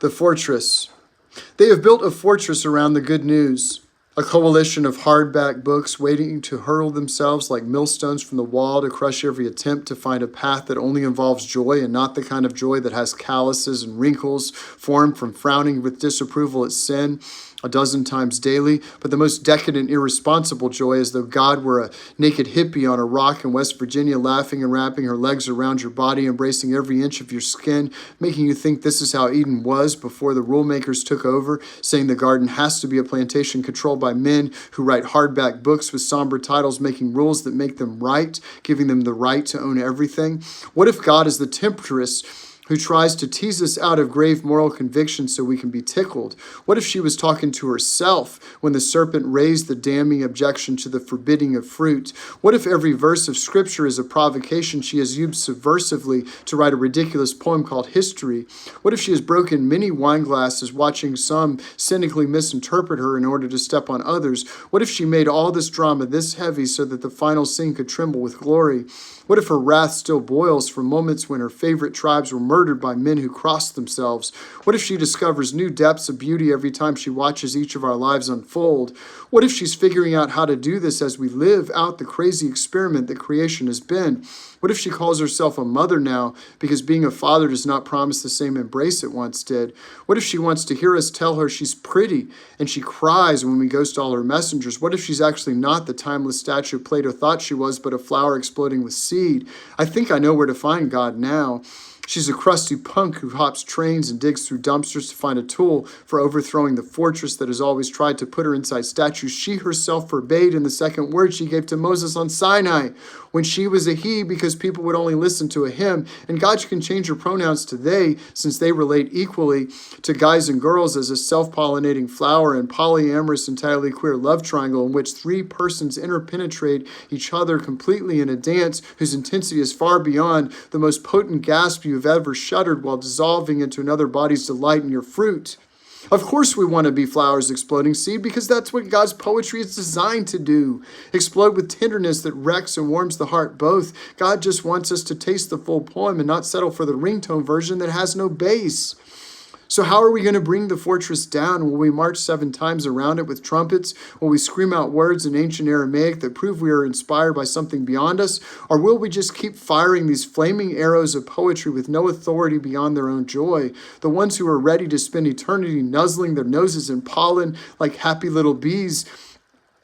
The fortress. They have built a fortress around the good news, a coalition of hardback books waiting to hurl themselves like millstones from the wall to crush every attempt to find a path that only involves joy and not the kind of joy that has callouses and wrinkles formed from frowning with disapproval at sin a dozen times daily, but the most decadent, irresponsible joy, as though God were a naked hippie on a rock in West Virginia, laughing and wrapping her legs around your body, embracing every inch of your skin, making you think this is how Eden was before the rulemakers took over, saying the garden has to be a plantation controlled by men who write hardback books with somber titles, making rules that make them right, giving them the right to own everything. What if God is the temptress who tries to tease us out of grave moral conviction so we can be tickled? What if she was talking to herself when the serpent raised the damning objection to the forbidding of fruit? What if every verse of Scripture is a provocation she has used subversively to write a ridiculous poem called history? What if she has broken many wine glasses watching some cynically misinterpret her in order to step on others? What if she made all this drama this heavy so that the final scene could tremble with glory? What if her wrath still boils for moments when her favorite tribes were murdered by men who crossed themselves? What if she discovers new depths of beauty every time she watches each of our lives unfold? What if she's figuring out how to do this as we live out the crazy experiment that creation has been? What if she calls herself a mother now because being a father does not promise the same embrace it once did? What if she wants to hear us tell her she's pretty and she cries when we ghost all her messengers? What if she's actually not the timeless statue Plato thought she was, but a flower exploding with seed? I think I know where to find God now. She's a crusty punk who hops trains and digs through dumpsters to find a tool for overthrowing the fortress that has always tried to put her inside statues she herself forbade in the second word she gave to Moses on Sinai, when she was a he because people would only listen to a him. And God can change her pronouns to they, since they relate equally to guys and girls as a self-pollinating flower and polyamorous, entirely queer love triangle in which three persons interpenetrate each other completely in a dance whose intensity is far beyond the most potent gasp you've ever shuddered while dissolving into another body's delight in your fruit. Of course we want to be flowers exploding seed because that's what God's poetry is designed to do. Explode with tenderness that wrecks and warms the heart both. God just wants us to taste the full poem and not settle for the ringtone version that has no bass. So how are we going to bring the fortress down? Will we march 7 times around it with trumpets? Will we scream out words in ancient Aramaic that prove we are inspired by something beyond us? Or will we just keep firing these flaming arrows of poetry with no authority beyond their own joy? The ones who are ready to spend eternity nuzzling their noses in pollen like happy little bees,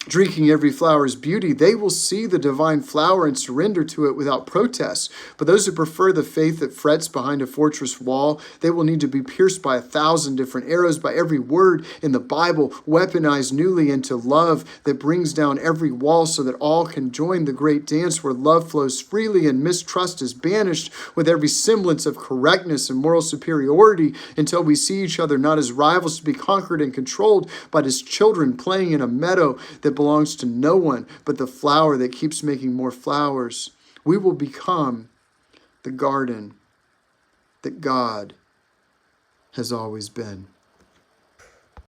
drinking every flower's beauty, they will see the divine flower and surrender to it without protest. But those who prefer the faith that frets behind a fortress wall, they will need to be pierced by 1,000 different arrows, by every word in the Bible, weaponized newly into love that brings down every wall so that all can join the great dance where love flows freely and mistrust is banished with every semblance of correctness and moral superiority until we see each other not as rivals to be conquered and controlled, but as children playing in a meadow that belongs to no one but the flower that keeps making more flowers. We will become the garden that God has always been.